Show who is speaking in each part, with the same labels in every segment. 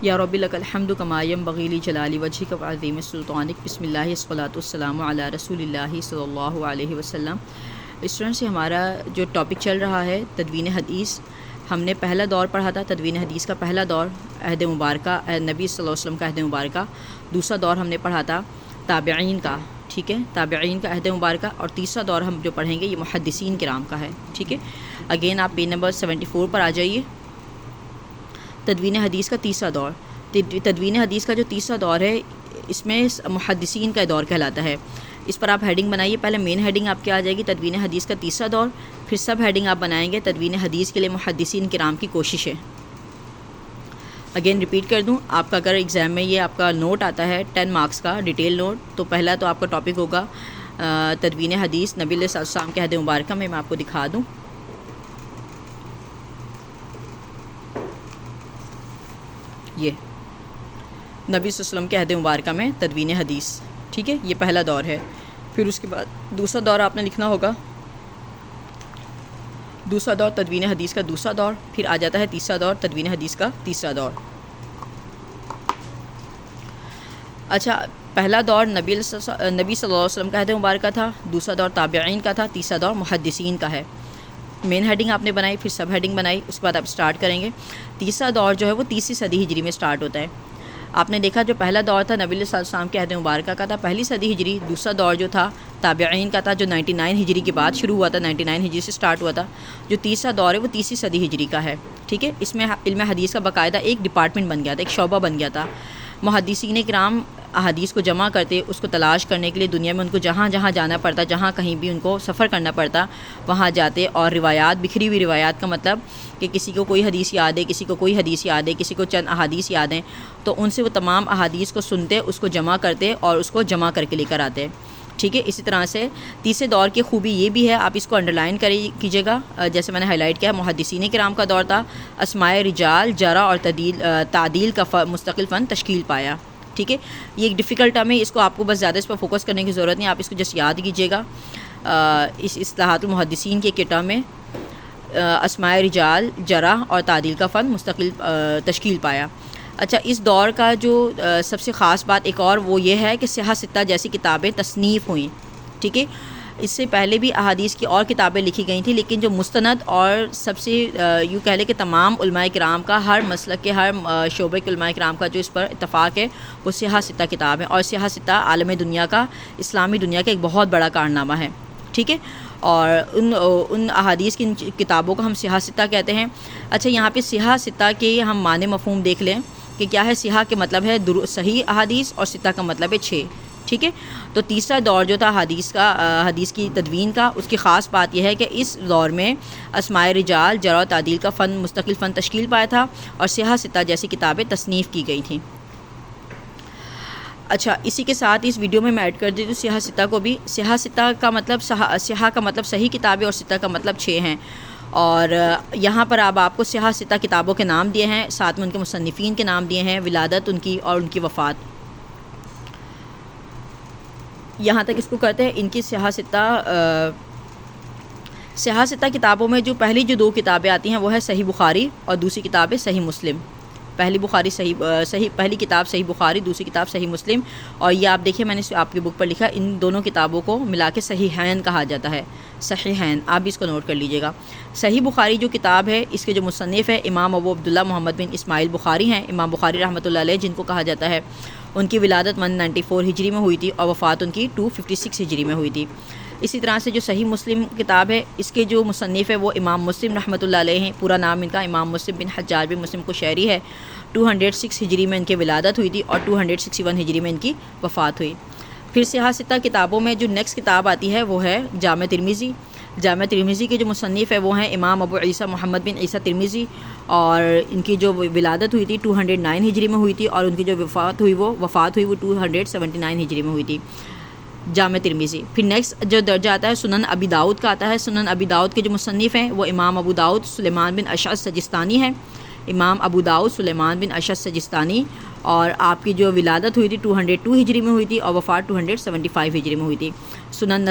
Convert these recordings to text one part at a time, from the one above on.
Speaker 1: یا رب لک الحمد کما ینبغی لجلال وجهک وعظیم سلطانک بسم اللہ والصلاۃ والسلام علی رسول اللہ صلی اللہ علیہ وسلم۔ اس طرح سے ہمارا جو ٹاپک چل رہا ہے تدوین حدیث، ہم نے پہلا دور پڑھا تھا تدوین حدیث کا، پہلا دور عہد مبارکہ نبی صلی اللہ علیہ وسلم کا عہد مبارکہ، دوسرا دور ہم نے پڑھا تھا تابعین کا، ٹھیک ہے، تابعین کا عہد مبارکہ، اور تیسرا دور ہم جو پڑھیں گے یہ محدثین کرام کا ہے، ٹھیک ہے۔ اگین آپ پیج نمبر 74 پر آ جائیے۔ تدوین حدیث کا تیسرا دور، تدوین حدیث کا جو تیسرا دور ہے اس میں محدثین کا دور کہلاتا ہے۔ اس پر آپ ہیڈنگ بنائیے، پہلے مین ہیڈنگ آپ کی آ جائے گی تدوین حدیث کا تیسرا دور، پھر سب ہیڈنگ آپ بنائیں گے تدوین حدیث کے لیے محدثین کرام کی کوششیں۔ اگین ریپیٹ کر دوں، آپ کا اگر ایگزام میں یہ آپ کا نوٹ آتا ہے 10 مارکس کا ڈیٹیل نوٹ، تو پہلا تو آپ کا ٹاپک ہوگا تدوین حدیث نبی علیہ السلام کے عہد مبارکہ میں آپ کو دکھا دوں۔ یہ نبی صلی اللہ علیہ وسلم کے عہد مبارکہ میں تدوین حدیث، ٹھیک ہے، یہ پہلا دور ہے۔ پھر اس کے بعد دوسرا دور آپ نے لکھنا ہوگا، دوسرا دور تدوین حدیث کا دوسرا دور، پھر آ جاتا ہے تیسرا دور تدوین حدیث کا تیسرا دور۔ اچھا، پہلا دور نبی صلی اللہ علیہ وسلم کا عہد مبارکہ تھا، دوسرا دور تابعین کا تھا، تیسرا دور محدثین کا ہے۔ مین ہیڈنگ آپ نے بنائی، پھر سب ہیڈنگ بنائی، اس کے بعد آپ اسٹارٹ کریں گے۔ تیسرا دور جو ہے وہ تیسری صدی ہجری میں اسٹارٹ ہوتا ہے۔ آپ نے دیکھا جو پہلا دور تھا نبی صلی اللہ علیہ وسلم کے عہد مبارکہ کا تھا، پہلی صدی ہجری، دوسرا دور جو تھا تابعین کا تھا جو 99 ہجری کے بعد شروع ہوا تھا، 99 ہجری سے اسٹارٹ ہوا تھا۔ جو تیسرا دور ہے وہ تیسری صدی ہجری کا ہے، ٹھیک ہے۔ اس میں علم حدیث کا باقاعدہ ایک ڈپارٹمنٹ بن گیا تھا، ایک شعبہ بن گیا تھا۔ محدثین کرام احادیث کو جمع کرتے، اس کو تلاش کرنے کے لیے دنیا میں ان کو جہاں جہاں جانا پڑتا، جہاں کہیں بھی ان کو سفر کرنا پڑتا، وہاں جاتے، اور روایات، بکھری ہوئی روایات کا مطلب کہ کسی کو کوئی حدیث یاد ہے، کسی کو کوئی حدیث یاد ہے، کسی کو چند احادیث یاد ہیں، تو ان سے وہ تمام احادیث کو سنتے، اس کو جمع کرتے اور اس کو جمع کر کے لے کر آتے، ٹھیک ہے۔ اسی طرح سے تیسرے دور کی خوبی یہ بھی ہے، آپ اس کو انڈرلائن کیجیے گا، جیسے میں نے ہائی لائٹ کیا، محدثین کرام کا دور تھا، اسماء رجال، جرح اور تعدیل کا مستقل فن تشکیل پایا، ٹھیک ہے۔ یہ ایک ڈیفیکلٹ ٹرم ہے، اس کو آپ کو بس زیادہ اس پر فوکس کرنے کی ضرورت نہیں، آپ اس کو جسٹ یاد کیجیے گا۔ اس اصطلاحات المحدثین کے ٹرم میں اسماء رجال، جرح اور تعدیل کا فن مستقل تشکیل پایا۔ اچھا، اس دور کا جو سب سے خاص بات ایک اور وہ یہ ہے کہ سیاہ ستہ جیسی کتابیں تصنیف ہوئیں، ٹھیک ہے۔ اس سے پہلے بھی احادیث کی اور کتابیں لکھی گئی تھیں، لیکن جو مستند اور سب سے یوں کہہ لیں کہ تمام علماء کرام کا، ہر مسلک کے ہر شعبے کے علماء کرام کا جو اس پر اتفاق ہے وہ سیاہ ستہ کتاب ہے، اور سیاہ ستہ عالم دنیا کا، اسلامی دنیا کا ایک بہت بڑا کارنامہ ہے، ٹھیک ہے۔ اور ان احادیث کی کتابوں کو ہم سیاہ ستہ کہتے ہیں۔ اچھا، یہاں پہ سیاہ ستہ کے ہم معنی مفہوم دیکھ لیں کہ کیا ہے۔ سیاہ کے مطلب ہے صحیح احادیث، اور ستہ کا مطلب ہے 6، ٹھیک ہے۔ تو تیسرا دور جو تھا حدیث کی تدوین کا، اس کی خاص بات یہ ہے کہ اس دور میں اسماء رجال، جرح و تعدیل کا فن مستقل فن تشکیل پایا تھا، اور سیاہ ستہ جیسی کتابیں تصنیف کی گئی تھیں۔ اچھا، اسی کے ساتھ اس ویڈیو میں ایڈ کر دیتی ہوں سیاہ ستہ کو بھی۔ سیاہ ستہ کا مطلب سیاہ کا مطلب صحیح کتابیں، اور ستہ کا مطلب 6 ہیں، اور یہاں پر اب آپ کو سیاہ ستہ کتابوں کے نام دیے ہیں، ساتھ میں ان کے مصنفین کے نام دیے ہیں، ولادت ان کی اور ان کی وفات، یہاں تک اس کو کرتے ہیں ان کی سیاہ ستہ کتابوں میں جو پہلی جو 2 کتابیں آتی ہیں وہ ہے صحیح بخاری، اور دوسری کتاب ہے صحیح مسلم۔ پہلی کتاب صحیح بخاری، دوسری کتاب صحیح مسلم، اور یہ آپ دیکھیں میں نے آپ کی بک پر لکھا، ان دونوں کتابوں کو ملا کے صحیحین کہا جاتا ہے، صحیحین، آپ بھی اس کو نوٹ کر لیجئے گا۔ صحیح بخاری جو کتاب ہے، اس کے جو مصنف ہے امام ابو عبداللہ محمد بن اسماعیل بخاری ہیں، امام بخاری رحمۃ اللہ علیہ جن کو کہا جاتا ہے۔ ان کی ولادت 194 ہجری میں ہوئی تھی، اور وفات ان کی 256 ہجری میں ہوئی تھی۔ اسی طرح سے جو صحیح مسلم کتاب ہے، اس کے جو مصنف ہے وہ امام مسلم رحمۃ اللہ علیہ ہیں، پورا نام ان کا امام مسلم بن حجاج بن مسلم قشیری ہے۔ 206 ہجری میں ان کی ولادت ہوئی تھی، اور 261 ہجری میں ان کی وفات ہوئی۔ پھر سیاہ ستہ کتابوں میں جو نیکسٹ کتاب آتی ہے وہ ہے جامع ترمذی۔ جامع ترمذی کے جو مصنف ہے وہ ہیں امام ابو عیسیٰ محمد بن عیسیٰ ترمذی، اور ان کی جو ولادت ہوئی تھی 209 ہجری میں ہوئی تھی، اور ان کی جو وفات ہوئی وہ 279 ہجری میں ہوئی تھی، جامع ترمذی۔ پھر نیکسٹ جو درجہ آتا ہے سنن ابی داؤد کا آتا ہے۔ سنن ابی داؤد کے جو مصنف ہیں وہ امام ابو داؤد سلیمان بن اشعث سجستانی ہیں، امام ابو داؤد سلیمان بن اشعث سجستانی، اور آپ کی جو ولادت ہوئی تھی 202 ہجری میں ہوئی تھی، اور وفات 275 ہجری میں ہوئی تھی۔ سنن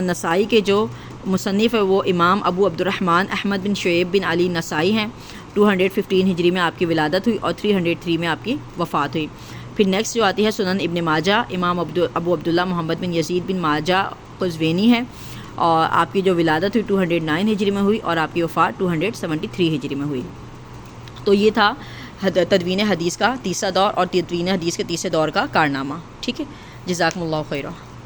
Speaker 1: نسائی کے جو مصنف ہے وہ امام ابو عبد الرحمن احمد بن شعیب بن علی نسائی ہیں، 215 ہجری میں آپ کی ولادت ہوئی اور 303 میں آپ کی وفات ہوئی۔ پھر نیکسٹ جو آتی ہے سنن ابن ماجہ، امام ابو عبداللہ محمد بن یزید بن ماجہ قزوینی ہے، اور آپ کی جو ولادت ہوئی 209 ہجری میں ہوئی اور آپ کی وفات 273 ہجری میں ہوئی۔ تو یہ تھا تدوین حدیث کا تیسرا دور اور تدوین حدیث کے تیسرے دور کا کارنامہ۔ ٹھیک ہے، جزاکم اللہ خیرہ۔